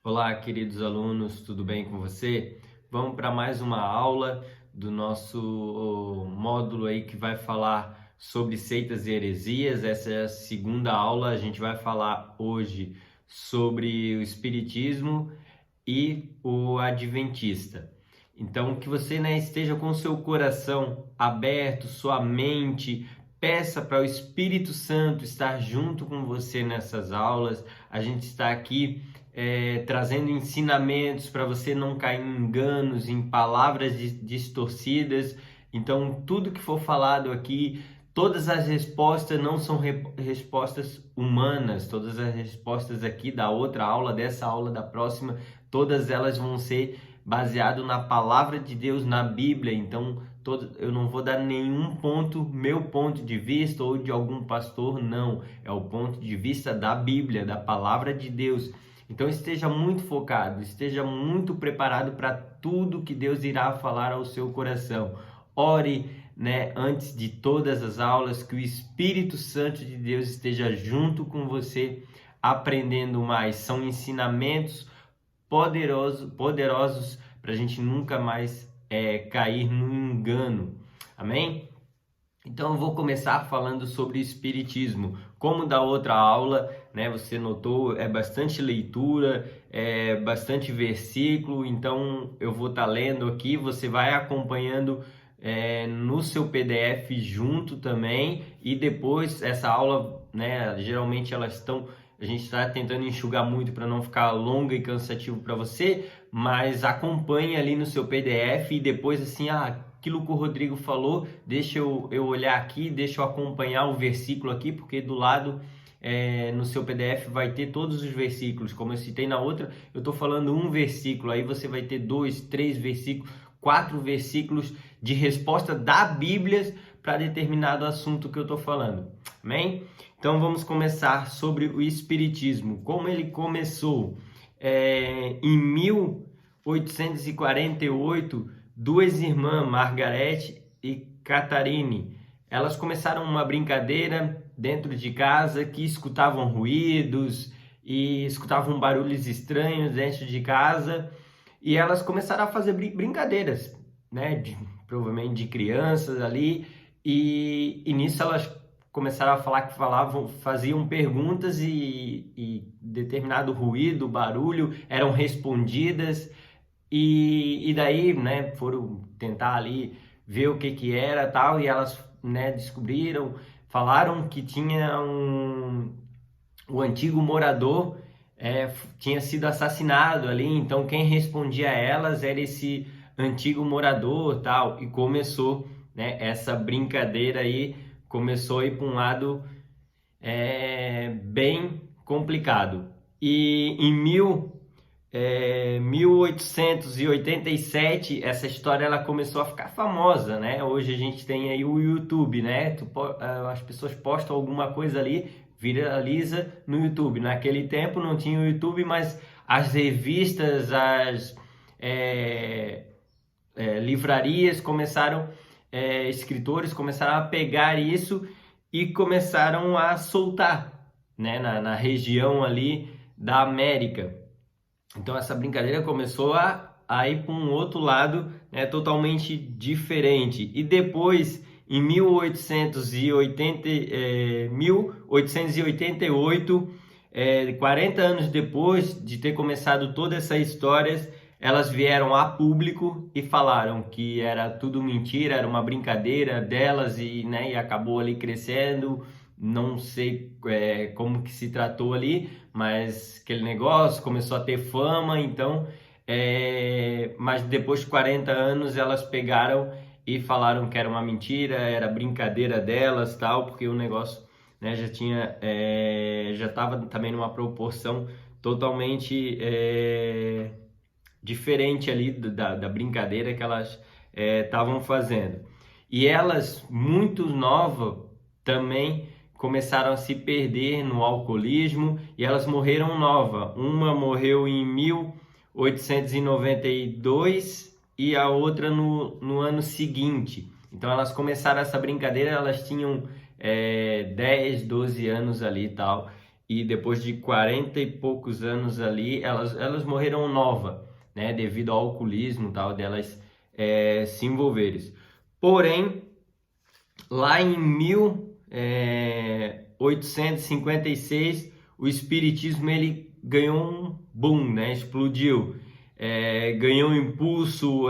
Olá, queridos alunos, tudo bem com você? Vamos para mais uma aula do nosso módulo aí que vai falar sobre seitas e heresias. Essa é a segunda aula. A gente vai falar hoje sobre o espiritismo e o adventista. Então, que você, esteja com o seu coração aberto, sua mente, peça para o Espírito Santo estar junto com você nessas aulas. A gente está aqui trazendo ensinamentos para você não cair em enganos, em palavras distorcidas. Então, tudo que for falado aqui, todas as respostas não são respostas humanas. Todas as respostas aqui da outra aula, dessa aula, da próxima, todas elas vão ser baseado na palavra de Deus, na Bíblia. Então, eu não vou dar nenhum meu ponto de vista ou de algum pastor, não. É o ponto de vista da Bíblia, da palavra de Deus. Então, esteja muito focado, esteja muito preparado para tudo que Deus irá falar ao seu coração. Ore, antes de todas as aulas, que o Espírito Santo de Deus esteja junto com você, aprendendo mais. São ensinamentos poderosos para a gente nunca mais cair no engano. Amém? Então eu vou começar falando sobre o espiritismo. Como da outra aula, você notou, é bastante leitura, é bastante versículo, então eu vou estar lendo aqui, você vai acompanhando no seu PDF junto também, e depois essa aula, geralmente a gente está tentando enxugar muito para não ficar longa e cansativo para você, mas acompanhe ali no seu PDF e depois assim, aquilo que o Rodrigo falou, deixa eu olhar aqui, deixa eu acompanhar o versículo aqui, porque do lado no seu PDF vai ter todos os versículos. Como eu citei na outra, eu estou falando um versículo, aí você vai ter 2, 3 versículos, 4 versículos de resposta da Bíblia para determinado assunto que eu estou falando. Amém? Então vamos começar sobre o espiritismo. Como ele começou? Em 1848, duas irmãs, Margarete e Catarine, elas começaram uma brincadeira dentro de casa, que escutavam ruídos e escutavam barulhos estranhos dentro de casa, e elas começaram a fazer brincadeiras, provavelmente de crianças ali, e nisso elas começaram a faziam perguntas e determinado ruído, barulho, eram respondidas, e daí, foram tentar ali ver o que era tal, e elas, descobriram, falaram que tinha o antigo morador tinha sido assassinado ali, então quem respondia a elas era esse antigo morador tal, e começou, essa brincadeira aí, começou a ir para um lado bem complicado. E em 1887, essa história ela começou a ficar famosa, Hoje a gente tem aí o YouTube, as pessoas postam alguma coisa ali, viraliza no YouTube. Naquele tempo não tinha o YouTube, mas as revistas, as livrarias começaram, escritores começaram a pegar isso e começaram a soltar, na região ali da América. Então essa brincadeira começou a ir para um outro lado, totalmente diferente. E depois, em 1888, 40 anos depois de ter começado toda essa história, elas vieram a público e falaram que era tudo mentira, era uma brincadeira delas, e acabou ali crescendo. Não sei como que se tratou ali, mas aquele negócio começou a ter fama, então, mas depois de 40 anos elas pegaram e falaram que era uma mentira, era brincadeira delas, tal, porque o negócio, já estava também numa proporção totalmente diferente ali da brincadeira que elas estavam fazendo. E elas, muito novas, também começaram a se perder no alcoolismo, e elas morreram nova. Uma morreu em 1892 e a outra no ano seguinte. Então elas começaram essa brincadeira, elas tinham 10, 12 anos ali e tal, e depois de 40 e poucos anos ali, elas morreram nova, né? Devido ao alcoolismo e tal, delas se envolverem. Porém, lá em 1856, o espiritismo ele ganhou um boom, né? Explodiu, ganhou um impulso,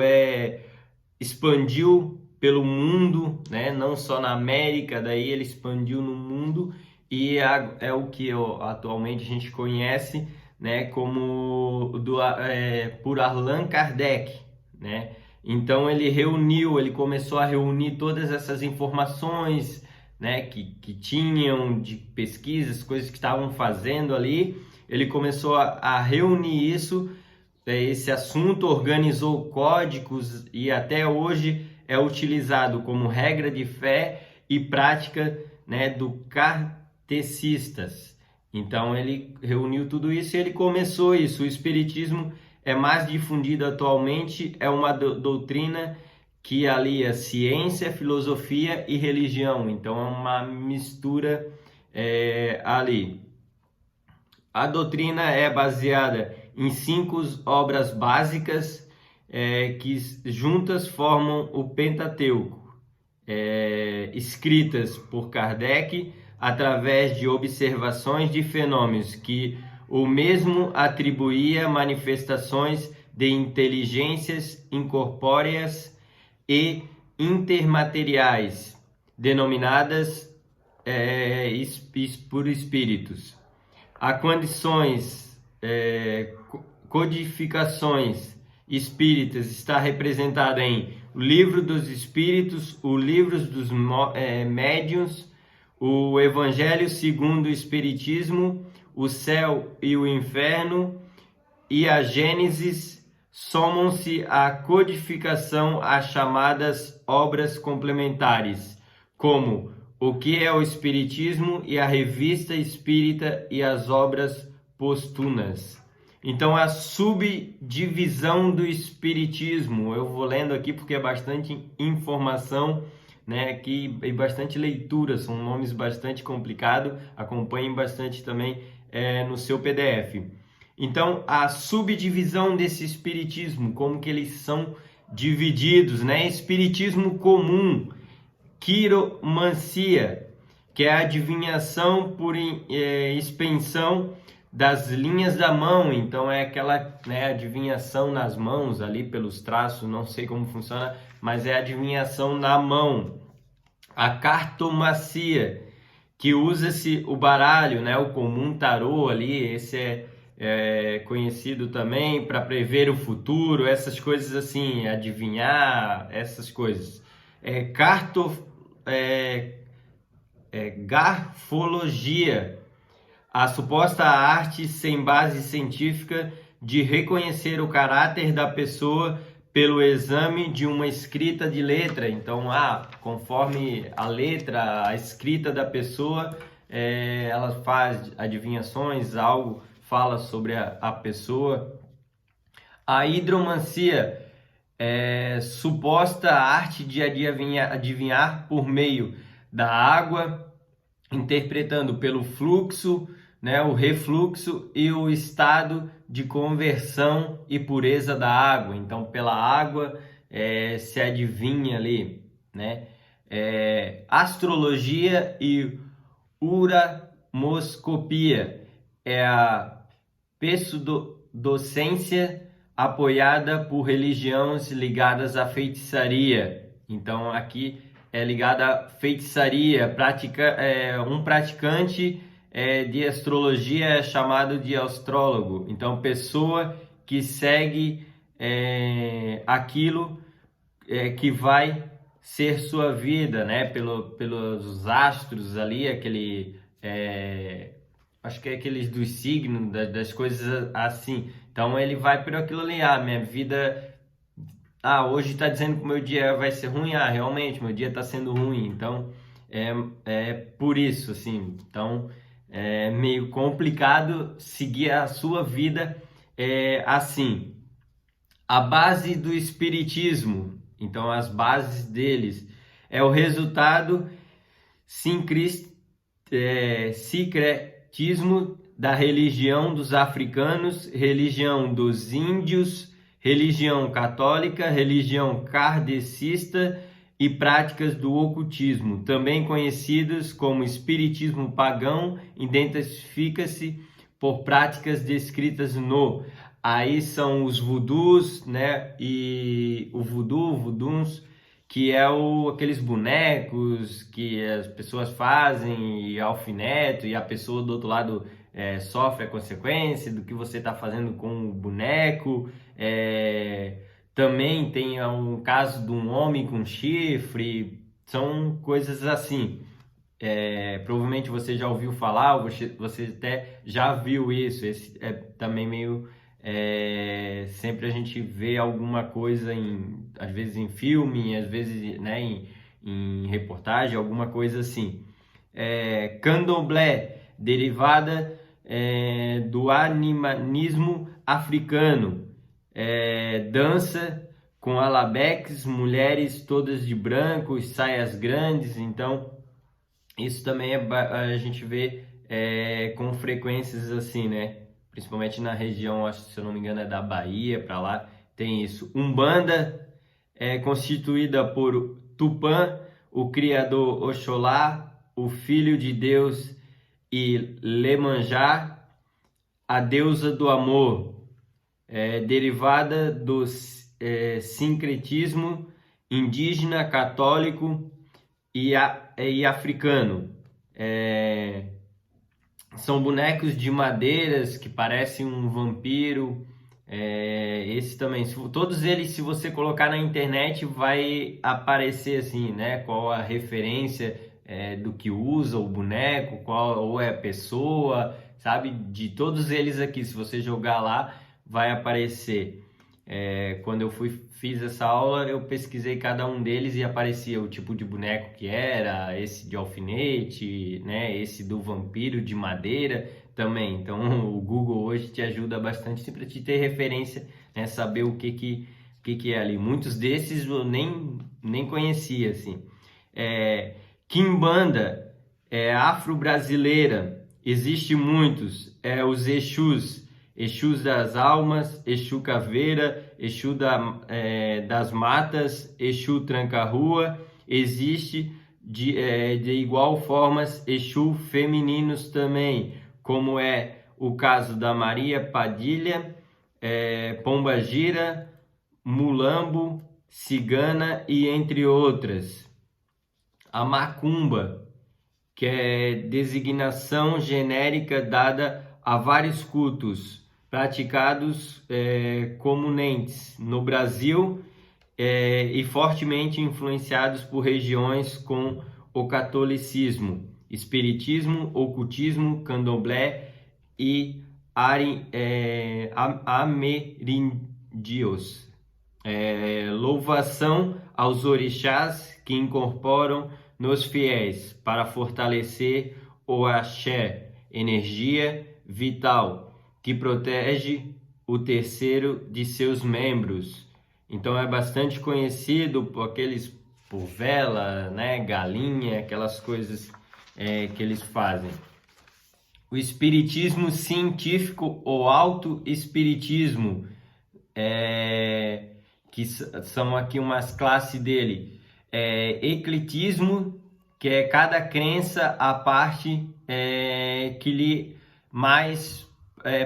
expandiu pelo mundo, né? Não só na América, daí ele expandiu no mundo e é o que atualmente a gente conhece, né? Como por Allan Kardec, né? Então ele começou a reunir todas essas informações, né? Que tinham de pesquisas, coisas que estavam fazendo ali. Ele começou a reunir isso, esse assunto, organizou códigos e até hoje é utilizado como regra de fé e prática, né, do kardecistas. Então ele reuniu tudo isso e ele começou isso. O espiritismo é mais difundido atualmente, é uma doutrina que alia ciência, filosofia e religião. Então é uma mistura ali. A doutrina é baseada em 5 obras básicas que juntas formam o Pentateuco, escritas por Kardec através de observações de fenômenos que o mesmo atribuía manifestações de inteligências incorpóreas e intermateriais, denominadas por espíritos. Há condições, codificações espíritas está representada em o Livro dos Espíritos, o Livro dos Médiuns, o Evangelho segundo o Espiritismo, o Céu e o Inferno e a Gênesis. Somam-se à codificação as chamadas obras complementares, como O que é o Espiritismo e a Revista Espírita e as obras póstumas. Então, a subdivisão do Espiritismo, eu vou lendo aqui porque é bastante informação, né, aqui, e bastante leitura, são nomes bastante complicados, acompanhem bastante também no seu PDF. Então, a subdivisão desse espiritismo, como que eles são divididos, né? Espiritismo comum, quiromancia, que é a adivinhação por expensão das linhas da mão. Então, é aquela, né, adivinhação nas mãos, ali pelos traços, não sei como funciona, mas é adivinhação na mão. A cartomancia, que usa-se o baralho, né, o comum tarô ali, esse é conhecido também para prever o futuro, essas coisas assim, adivinhar, essas coisas. Grafologia, a suposta arte sem base científica de reconhecer o caráter da pessoa pelo exame de uma escrita de letra. Então, conforme a letra, a escrita da pessoa, ela faz adivinhações, algo fala sobre a pessoa. A hidromancia é suposta arte de adivinhar por meio da água, interpretando pelo fluxo, né, o refluxo e o estado de conversão e pureza da água. Então, pela água se adivinha ali, né? Astrologia e uramoscopia é a pseudocência apoiada por religiões ligadas à feitiçaria. Então, aqui é ligada à feitiçaria. Um praticante de astrologia é chamado de astrólogo. Então, pessoa que segue aquilo que vai ser sua vida, né? Pelos astros ali, acho que é aqueles dos signos, das coisas assim. Então ele vai por aquilo ali, minha vida, hoje está dizendo que o meu dia vai ser ruim, realmente, meu dia está sendo ruim. Então é por isso, assim. Então é meio complicado seguir a sua vida assim. A base do espiritismo, então as bases deles, é o resultado sincretismo da religião dos africanos, religião dos índios, religião católica, religião kardecista e práticas do ocultismo, também conhecidos como espiritismo pagão, identifica-se por práticas descritas no... Aí são os voodoos, né? E o voodoos, que é aqueles bonecos que as pessoas fazem e alfinetam, e a pessoa do outro lado sofre a consequência do que você está fazendo com o boneco. Também tem um caso de um homem com chifre, são coisas assim. Provavelmente você já ouviu falar, ou você até já viu isso. Esse é também meio... sempre a gente vê alguma coisa, às vezes em filme, às vezes, né, em reportagem, alguma coisa assim. Candomblé, derivada do animismo africano. Dança com alabeques, mulheres todas de branco, saias grandes. Então isso também a gente vê com frequências assim, né? Principalmente na região, acho, se eu não me engano, é da Bahia, para lá, tem isso. Umbanda é constituída por Tupã, o criador Oxolá, o filho de Deus, e Iemanjá, a deusa do amor, derivada do sincretismo indígena, católico e africano. São bonecos de madeiras que parecem um vampiro. Esse também, todos eles, se você colocar na internet, vai aparecer assim, né? Qual a referência do que usa o boneco, qual ou é a pessoa, sabe? De todos eles aqui, se você jogar lá, vai aparecer. Quando eu fiz essa aula, eu pesquisei cada um deles e aparecia o tipo de boneco que era, esse de alfinete, né? Esse do vampiro de madeira também. Então o Google hoje te ajuda bastante sempre a te ter referência, né? Saber o que é ali. Muitos desses eu nem conhecia, assim. Quimbanda afro-brasileira, existe muitos, os Exus. Exus das almas, Exu caveira, Exu das matas, Exu tranca-rua. Existe de igual forma Exu femininos também, como é o caso da Maria Padilha, Pombagira, Mulambo, Cigana e entre outras. A Macumba, que é designação genérica dada a vários cultos praticados comumente no Brasil e fortemente influenciados por regiões com o catolicismo, espiritismo, ocultismo, candomblé e ameríndios. Louvação aos orixás que incorporam nos fiéis para fortalecer o axé, energia vital, que protege o terceiro de seus membros. Então é bastante conhecido por vela, né, galinha, aquelas coisas que eles fazem. O espiritismo científico ou autoespiritismo, que são aqui umas classes dele. Ecletismo, que é cada crença a parte que lhe mais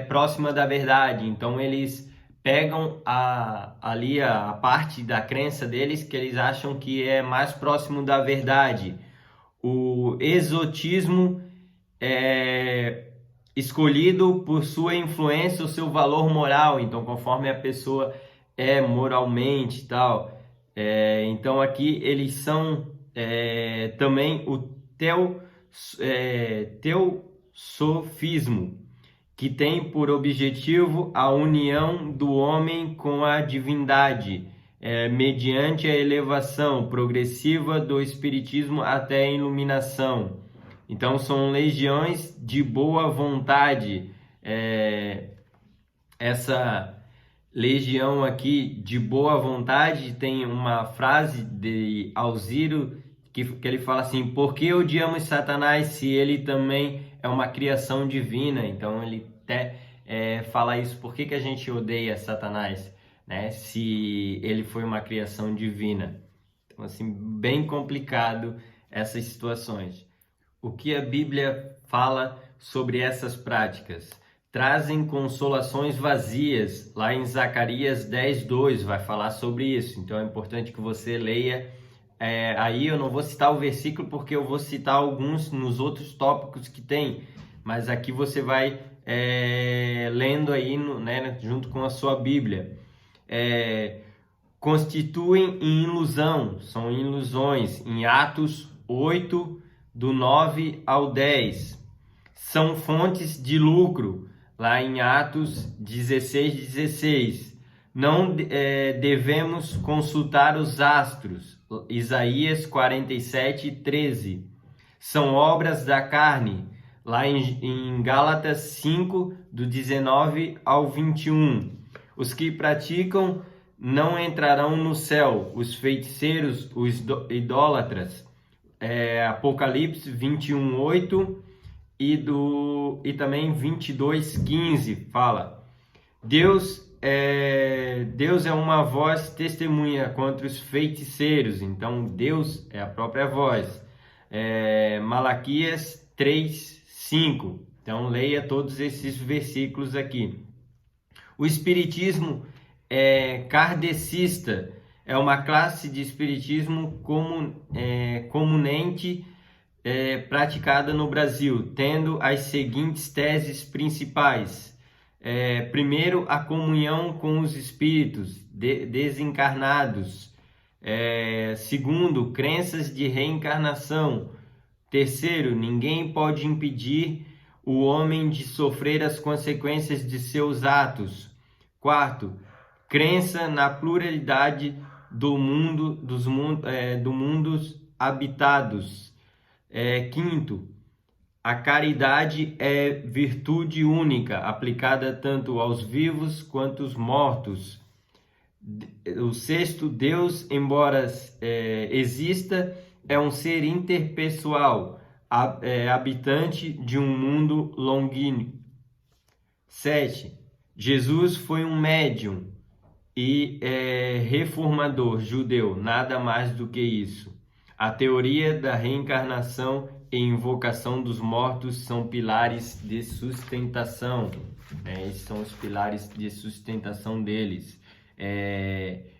próxima da verdade. Então eles pegam ali a parte da crença deles que eles acham que é mais próximo da verdade. O exotismo é escolhido por sua influência, o seu valor moral. Então, conforme a pessoa é moralmente e tal. Então aqui eles são também o teosofismo, que tem por objetivo a união do homem com a divindade, mediante a elevação progressiva do espiritismo até a iluminação. Então são legiões de boa vontade. Essa legião aqui de boa vontade tem uma frase de Alziro que ele fala assim: por que odiamos Satanás se ele também é uma criação divina. Então ele até fala isso. Por que a gente odeia Satanás, né? Se ele foi uma criação divina. Então, assim, bem complicado essas situações. O que a Bíblia fala sobre essas práticas? Trazem consolações vazias. Lá em Zacarias 10:2 vai falar sobre isso. Então é importante que você leia. Aí eu não vou citar o versículo porque eu vou citar alguns nos outros tópicos que tem. Mas aqui você vai lendo aí, né, junto com a sua Bíblia. Constituem em ilusão, são ilusões, em Atos 8, do 9 ao 10. São fontes de lucro, lá em Atos 16:16. Não devemos consultar os astros, Isaías 47:13. São obras da carne, lá em Gálatas 5, do 19 ao 21. Os que praticam não entrarão no céu, os feiticeiros, os idólatras. Apocalipse 21:8 e também 22:15 fala. Deus é uma voz testemunha contra os feiticeiros. Então Deus é a própria voz. Malaquias 3:5. Então leia todos esses versículos aqui. O espiritismo kardecista é uma classe de espiritismo comunente praticada no Brasil, tendo as seguintes teses principais. Primeiro, a comunhão com os espíritos desencarnados. Segundo, crenças de reencarnação. Terceiro, ninguém pode impedir o homem de sofrer as consequências de seus atos. Quarto, crença na pluralidade do mundos habitados. Quinto, a caridade é virtude única, aplicada tanto aos vivos quanto aos mortos. O sexto, Deus, embora exista, é um ser interpessoal, habitante de um mundo longínquo. 7. Jesus foi um médium e reformador judeu, nada mais do que isso. A teoria da reencarnação e invocação dos mortos são pilares de sustentação. Esses são os pilares de sustentação deles.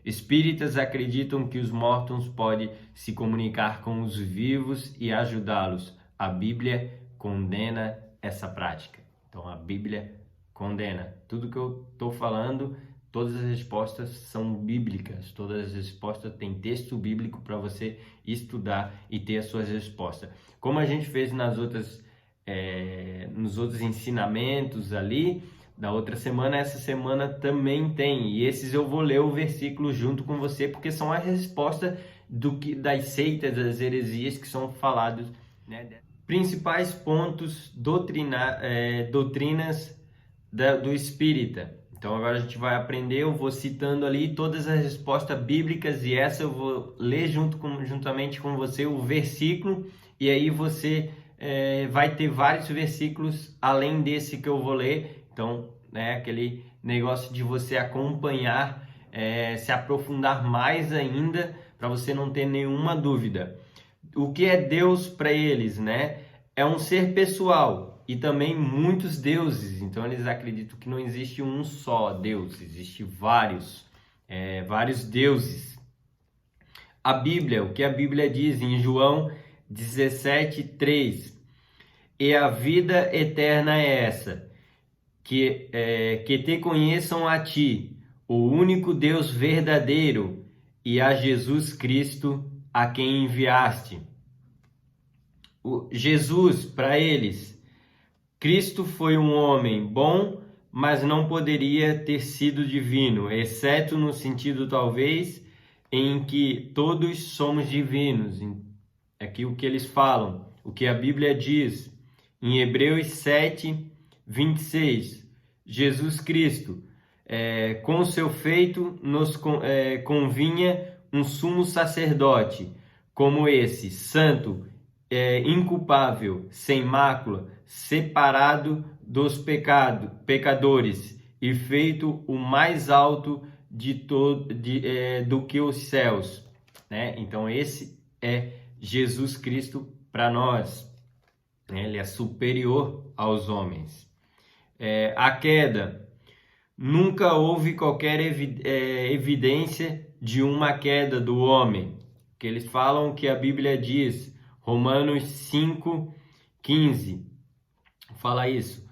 Espíritas acreditam que os mortos podem se comunicar com os vivos e ajudá-los. A Bíblia condena essa prática. Então a Bíblia condena. Tudo que eu estou falando, todas as respostas são bíblicas. Todas as respostas têm texto bíblico para você estudar e ter as suas respostas. Como a gente fez nos outros ensinamentos ali, da outra semana, essa semana também tem. E esses eu vou ler o versículo junto com você, porque são as respostas das seitas, das heresias que são falados, né? Principais pontos doutrinas do espírita. Então agora a gente vai aprender, eu vou citando ali todas as respostas bíblicas e essa eu vou ler juntamente com você o versículo e aí você vai ter vários versículos além desse que eu vou ler. Então, aquele negócio de você acompanhar, se aprofundar mais ainda para você não ter nenhuma dúvida. O que é Deus para eles, né? É um ser pessoal e também muitos deuses. Então eles acreditam que não existe um só Deus, existe vários deuses. A Bíblia, o que a Bíblia diz em João 17:3: e a vida eterna é essa, que te conheçam a ti, o único Deus verdadeiro, e a Jesus Cristo, a quem enviaste. Jesus, para eles, Cristo foi um homem bom, mas não poderia ter sido divino, exceto no sentido, talvez, em que todos somos divinos. Aqui o que eles falam, o que a Bíblia diz, em Hebreus 7:26, Jesus Cristo, com seu feito, nos convinha um sumo sacerdote, como esse, santo, inculpável, sem mácula, separado dos pecadores e feito o mais alto do que os céus, né? Então esse é Jesus Cristo para nós, né? Ele é superior aos homens. A queda, nunca houve qualquer evidência de uma queda do homem, que eles falam que a Bíblia diz, Romanos 5:15, fala isso.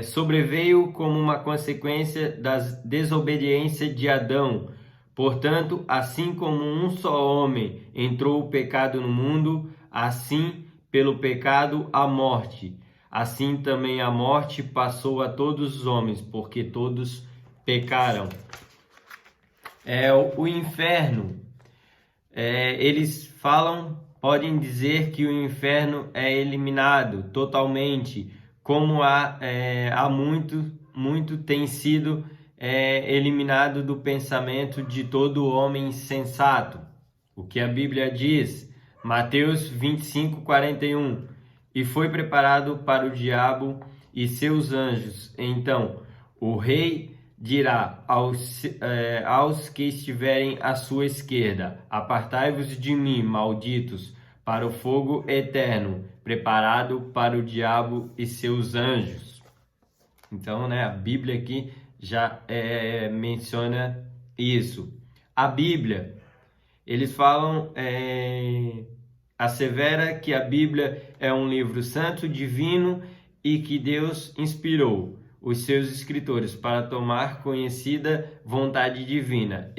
Sobreveio como uma consequência da desobediência de Adão. Portanto, assim como um só homem entrou o pecado no mundo, assim pelo pecado a morte. Assim também a morte passou a todos os homens, porque todos pecaram. O inferno, eles podem dizer que o inferno é eliminado totalmente, como há muito tem sido eliminado do pensamento de todo homem sensato. O que a Bíblia diz, Mateus 25:41, e foi preparado para o diabo e seus anjos. Então, o rei dirá aos que estiverem à sua esquerda, apartai-vos de mim, malditos, para o fogo eterno, preparado para o diabo e seus anjos. Então, né, a Bíblia aqui já menciona isso. A Bíblia, eles falam, assevera que a Bíblia é um livro santo, divino e que Deus inspirou os seus escritores para tomar conhecida vontade divina.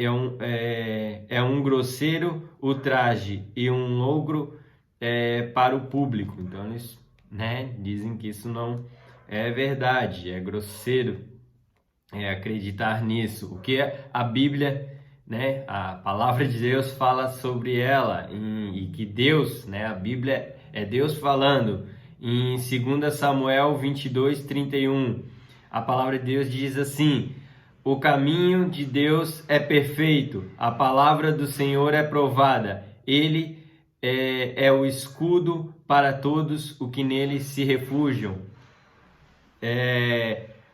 É um grosseiro ultraje e um logro para o público. Então eles, né, dizem que isso não é verdade, é grosseiro acreditar nisso. O que a Bíblia, né, a palavra de Deus fala sobre ela e que Deus, né, a Bíblia é Deus falando. Em 2 Samuel 22:31, a palavra de Deus diz assim: o caminho de Deus é perfeito, a palavra do Senhor é provada, ele é o escudo para todos os que nele se refugiam.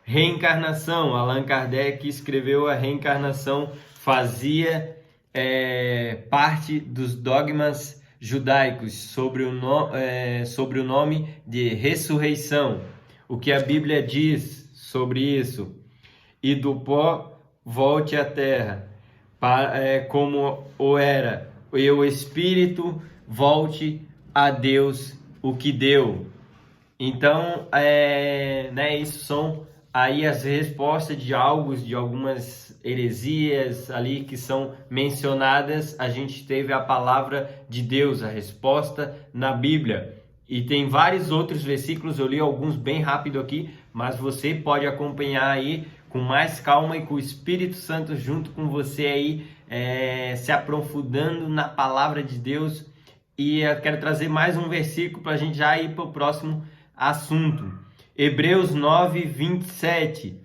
Reencarnação, Allan Kardec escreveu a reencarnação, fazia parte dos dogmas judaicos sobre o nome de ressurreição. O que a Bíblia diz sobre isso? E do pó volte à terra, como o era, e o Espírito volte a Deus, o que deu. Então, né, isso são aí as respostas de algumas heresias ali que são mencionadas. A gente teve a palavra de Deus, a resposta na Bíblia. E tem vários outros versículos, eu li alguns bem rápido aqui, mas você pode acompanhar aí com mais calma e com o Espírito Santo junto com você aí, se aprofundando na palavra de Deus. E eu quero trazer mais um versículo para a gente já ir para o próximo assunto. Hebreus 9:27.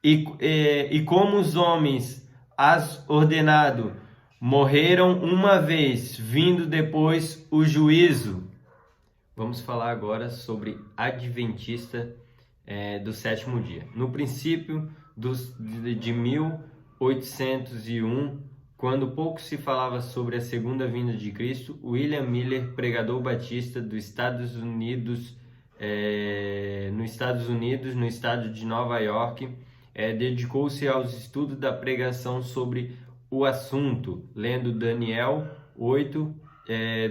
E como os homens as ordenado morreram uma vez, vindo depois o juízo. Vamos falar agora sobre Adventista do sétimo dia. No princípio de 1801, quando pouco se falava sobre a segunda vinda de Cristo, William Miller, pregador batista dos Estados Unidos, no estado de Nova York, dedicou-se aos estudos da pregação sobre o assunto, lendo Daniel 8,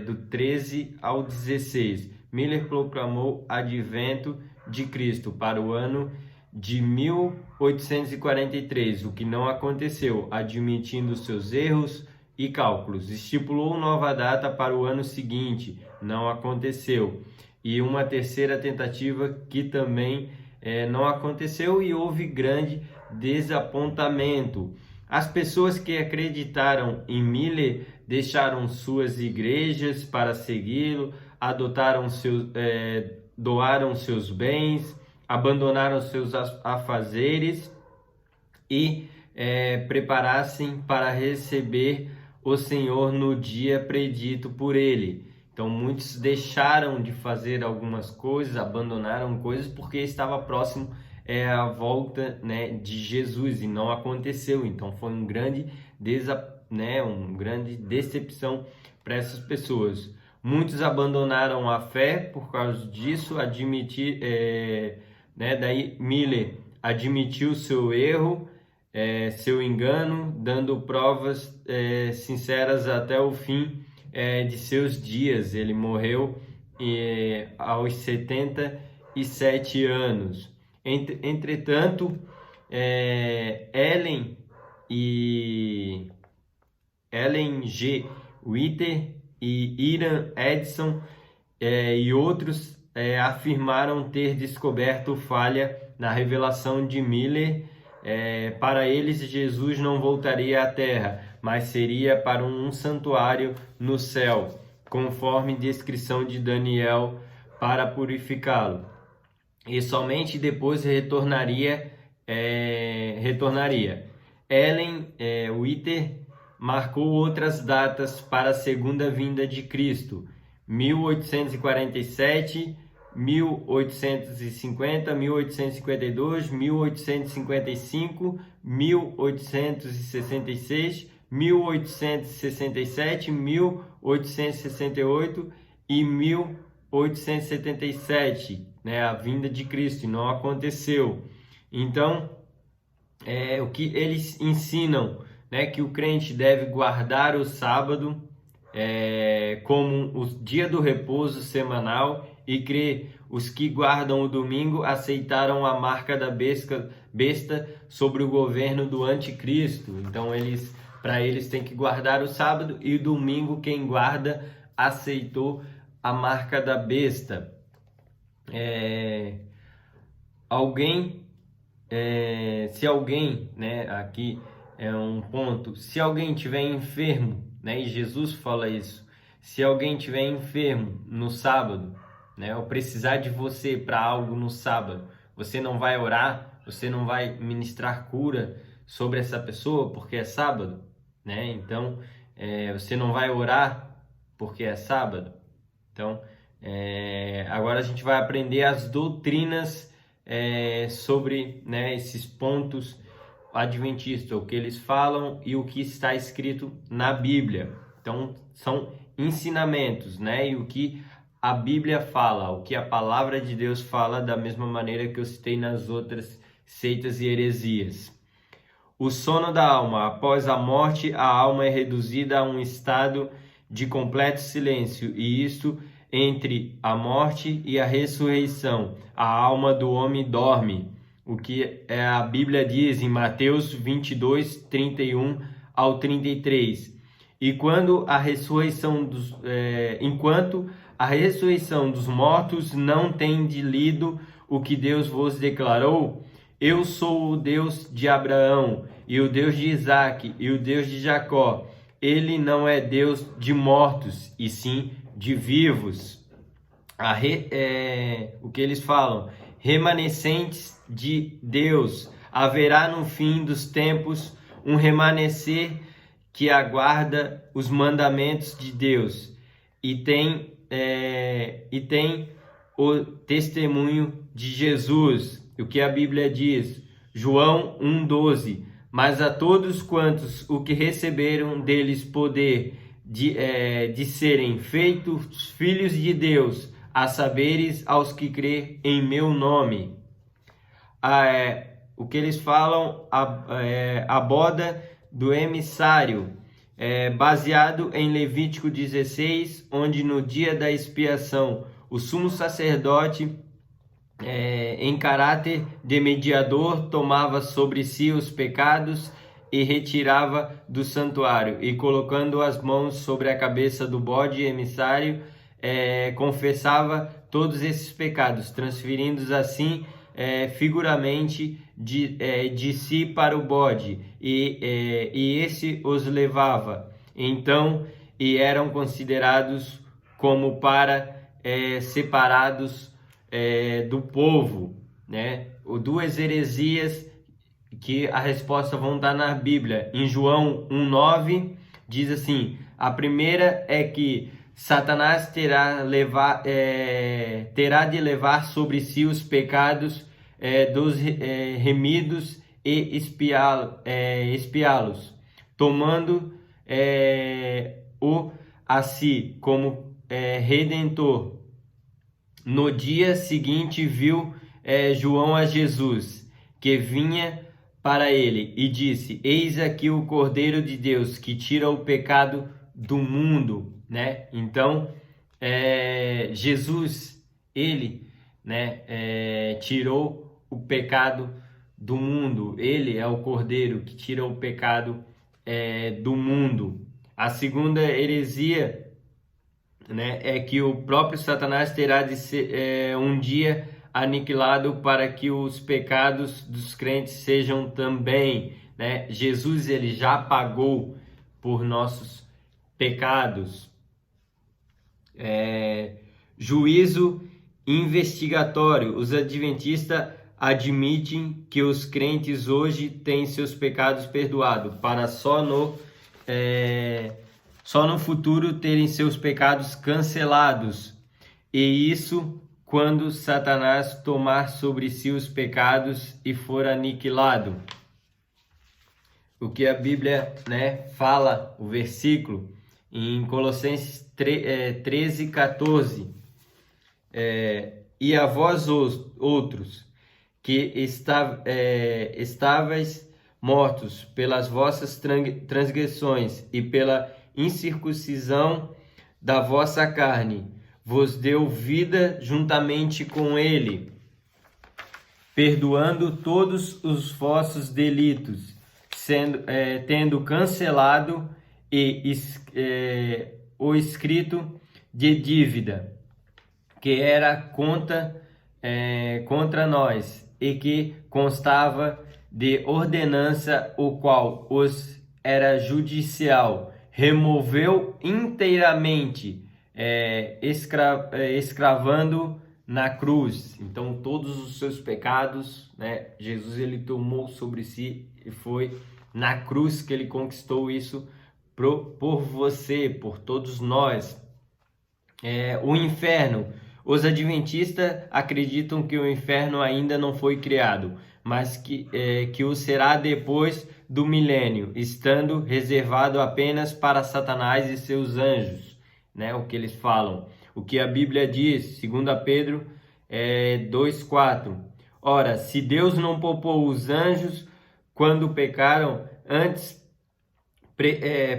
do 13 ao 16. Miller proclamou advento de Cristo para o ano de 1843, o que não aconteceu, admitindo seus erros e cálculos. Estipulou nova data para o ano seguinte, não aconteceu. E uma terceira tentativa que também não aconteceu, e houve grande desapontamento. As pessoas que acreditaram em Miller deixaram suas igrejas para segui-lo, doaram seus bens, abandonaram seus afazeres e preparassem para receber o Senhor no dia predito por ele. Então Então muitos deixaram de fazer algumas coisas, abandonaram coisas porque estava próximo a volta, né, de Jesus, e não aconteceu. Então foi um grande grande decepção para essas pessoas. Muitos abandonaram a fé por causa disso. Daí Miller admitiu seu erro, seu engano, dando provas sinceras até o fim de seus dias. Ele morreu aos 77 anos. Entretanto, Ellen G. White e Ian Edson e outros afirmaram ter descoberto falha na revelação de Miller. Para eles, Jesus não voltaria à Terra, mas seria para um santuário no céu, conforme descrição de Daniel, para purificá-lo. E somente depois retornaria. Ellen White marcou outras datas para a segunda vinda de Cristo: 1847, 1850, 1852, 1855, 1866, 1867, 1868 e 1877, né, a vinda de Cristo, e não aconteceu. Então, o que eles ensinam, né, que o crente deve guardar o sábado como o dia do repouso semanal, e os que guardam o domingo aceitaram a marca da besta sobre o governo do anticristo. Então para eles tem que guardar o sábado, e o domingo quem guarda aceitou a marca da besta. Se alguém, né, aqui é um ponto, se alguém tiver enfermo, né, e Jesus fala isso, se alguém tiver enfermo no sábado, né, ou precisar de você para algo no sábado, você não vai orar, você não vai ministrar cura sobre essa pessoa porque é sábado, né? Então, você não vai orar porque é sábado. Então, agora a gente vai aprender as doutrinas sobre, né, esses pontos adventistas, o que eles falam e o que está escrito na Bíblia. Então, são ensinamentos, né? E o que a Bíblia fala, o que a palavra de Deus fala, da mesma maneira que eu citei nas outras seitas e heresias. O sono da alma. Após a morte, a alma é reduzida a um estado de completo silêncio, e isso entre a morte e a ressurreição. A alma do homem dorme. O que a Bíblia diz em Mateus 22, 31 ao 33. E enquanto a ressurreição dos mortos não tendes lido o que Deus vos declarou: eu sou o Deus de Abraão, e o Deus de Isaque, e o Deus de Jacó. Ele não é Deus de mortos, e sim de vivos. O que eles falam? Remanescentes de Deus. Haverá no fim dos tempos um remanescer que aguarda os mandamentos de Deus e tem o testemunho de Jesus. O que a Bíblia diz? João 1,12. Mas a todos quantos o que receberam deles poder de serem feitos filhos de Deus, a saberes aos que crê em meu nome. O que eles falam, a boda do emissário, baseado em Levítico 16, onde no dia da expiação o sumo sacerdote, em caráter de mediador, tomava sobre si os pecados e retirava do santuário, e colocando as mãos sobre a cabeça do bode emissário, confessava todos esses pecados, transferindo-os assim figuramente de si para o bode, e esse os levava. Então, e eram considerados como separados do povo, né? Duas heresias que a resposta vão estar na Bíblia. Em João 1,9 diz assim: a primeira é que Satanás terá de levar sobre si os pecados dos remidos e expiá-los, tomando o a si como redentor. No dia seguinte viu João a Jesus, que vinha para ele, e disse: Eis aqui o Cordeiro de Deus, que tira o pecado do mundo, né? Então, Jesus, ele, né, tirou o pecado do mundo. Ele é o Cordeiro que tira o pecado do mundo. A segunda heresia, né, é que o próprio Satanás terá de ser um dia aniquilado para que os pecados dos crentes sejam também, né? Jesus, ele já pagou por nossos pecados. Juízo investigatório. Os adventistas admitem que os crentes hoje têm seus pecados perdoados, para só no futuro terem seus pecados cancelados. E isso quando Satanás tomar sobre si os pecados e for aniquilado. O que a Bíblia, né, fala, o versículo, em Colossenses 13:14. E a vós outros, que estáveis mortos pelas vossas transgressões e pela incircuncisão da vossa carne, vos deu vida juntamente com ele, perdoando todos os vossos delitos, tendo cancelado o escrito de dívida que era contra nós e que constava de ordenança, o qual os era judicial, removeu inteiramente, escravando na cruz. Então todos os seus pecados, né, Jesus, ele tomou sobre si, e foi na cruz que ele conquistou isso por você, por todos nós. O inferno. Os adventistas acreditam que o inferno ainda não foi criado, mas que o será depois do milênio, estando reservado apenas para Satanás e seus anjos, né? O que eles falam. O que a Bíblia diz, 2 Pedro 2:4. Ora, se Deus não poupou os anjos quando pecaram, antes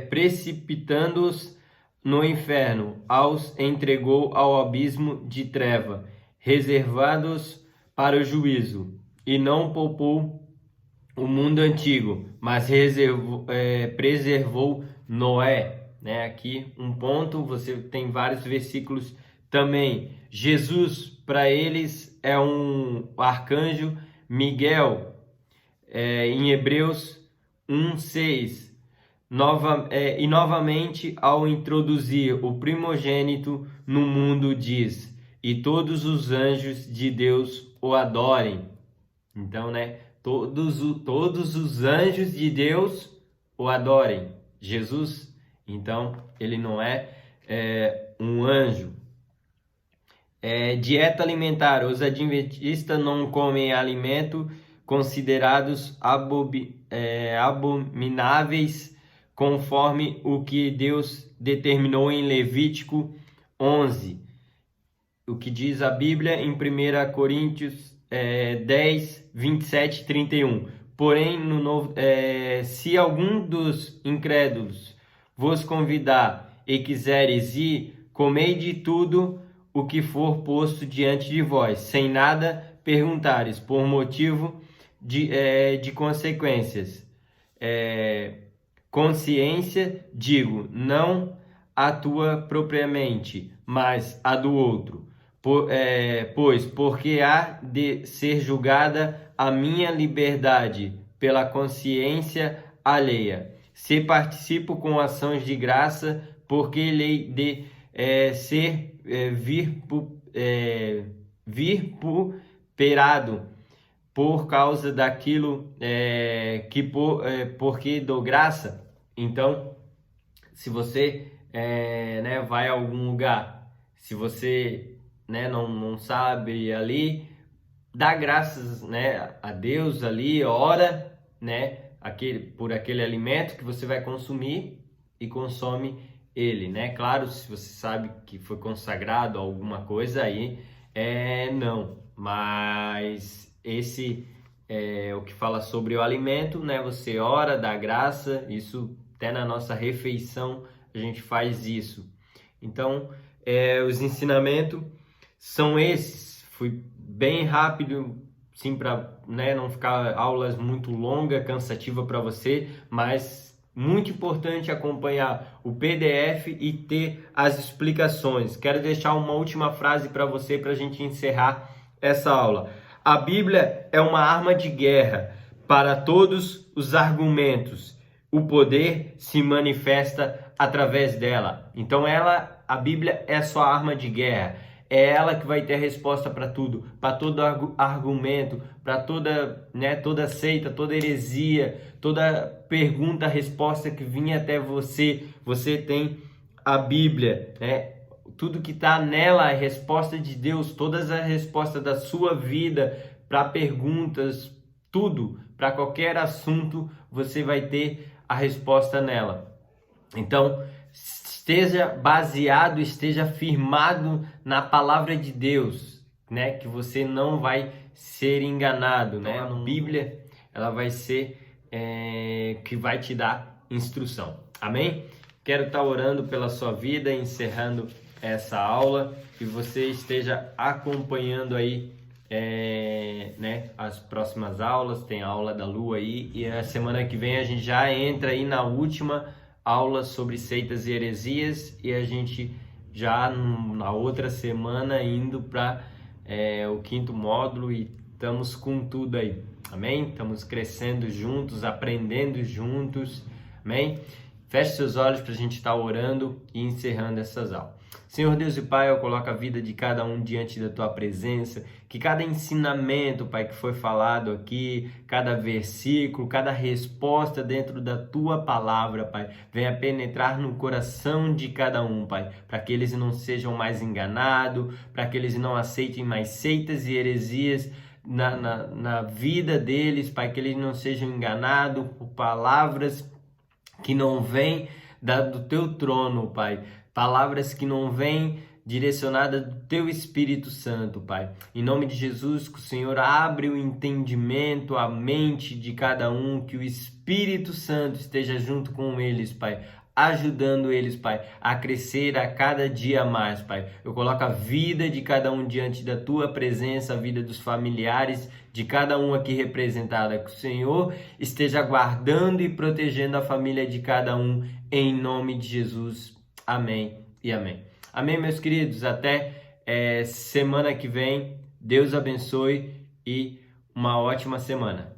precipitando-os no inferno, os entregou ao abismo de treva, reservados para o juízo, e não poupou o mundo antigo, mas preservou Noé, né? Aqui um ponto, você tem vários versículos também. Jesus, para eles, é um arcanjo Miguel, em Hebreus 1:6. E novamente, ao introduzir o primogênito no mundo, diz: e todos os anjos de Deus o adorem. Então, né, todos os anjos de Deus o adorem. Jesus, então, ele não é um anjo. Dieta alimentar. Os adventistas não comem alimento considerados abomináveis, conforme o que Deus determinou em Levítico 11. O que diz a Bíblia em 1 Coríntios 10, 27 e 31. Porém, se algum dos incrédulos vos convidar e quiseres ir, comei de tudo o que for posto diante de vós, sem nada perguntares, por motivo de consequências. Consciência, digo, não a tua propriamente, mas a do outro. Pois, porque há de ser julgada a minha liberdade pela consciência alheia. Se participo com ações de graça, porque lhe de ser virtuperado por causa daquilo porque dou graça. Então, se você né, vai a algum lugar, se você, né, não sabe ali, dá graças, né, a Deus ali, ora, né, por aquele alimento que você vai consumir e consome ele, né? Claro, se você sabe que foi consagrado a alguma coisa aí, não, mas esse é o que fala sobre o alimento, né? Você ora, dá graça, isso até na nossa refeição a gente faz isso. Então, os ensinamentos são esses. Fui bem rápido, sim, para, né, não ficar aulas muito longas, cansativa para você, mas muito importante acompanhar o PDF e ter as explicações. Quero deixar uma última frase para você para a gente encerrar essa aula. A Bíblia é uma arma de guerra para todos os argumentos. O poder se manifesta através dela. Então a Bíblia é sua arma de guerra. É ela que vai ter a resposta para tudo, para todo argumento, para toda, né, toda seita, toda heresia, toda pergunta, resposta que vinha até você. Você tem a Bíblia, né? Tudo que está nela é resposta de Deus, todas as respostas da sua vida para perguntas, tudo, para qualquer assunto, você vai ter a resposta nela. Então, esteja baseado, esteja firmado na palavra de Deus, né? Que você não vai ser enganado, né? A Bíblia, ela vai ser que vai te dar instrução. Amém? Quero estar orando pela sua vida, encerrando essa aula, que você esteja acompanhando aí, né, as próximas aulas. Tem a aula da Lua aí, e a semana que vem a gente já entra aí na última aula sobre seitas e heresias, e a gente já na outra semana indo para o 5º módulo, e estamos com tudo aí, amém? Estamos crescendo juntos, aprendendo juntos, amém? Feche seus olhos para a gente estar orando e encerrando essas aulas. Senhor Deus e Pai, eu coloco a vida de cada um diante da Tua presença, que cada ensinamento, Pai, que foi falado aqui, cada versículo, cada resposta dentro da Tua palavra, Pai, venha penetrar no coração de cada um, Pai, para que eles não sejam mais enganados, para que eles não aceitem mais seitas e heresias na vida deles, Pai, que eles não sejam enganados por palavras que não vêm do Teu trono, Pai, palavras que não vêm direcionadas do Teu Espírito Santo, Pai. Em nome de Jesus, que o Senhor abre o entendimento, a mente de cada um, que o Espírito Santo esteja junto com eles, Pai, ajudando eles, Pai, a crescer a cada dia mais, Pai. Eu coloco a vida de cada um diante da Tua presença, a vida dos familiares de cada um aqui representada, que o Senhor esteja guardando e protegendo a família de cada um, em nome de Jesus. Amém e amém. Amém, meus queridos. Até semana que vem. Deus abençoe e uma ótima semana.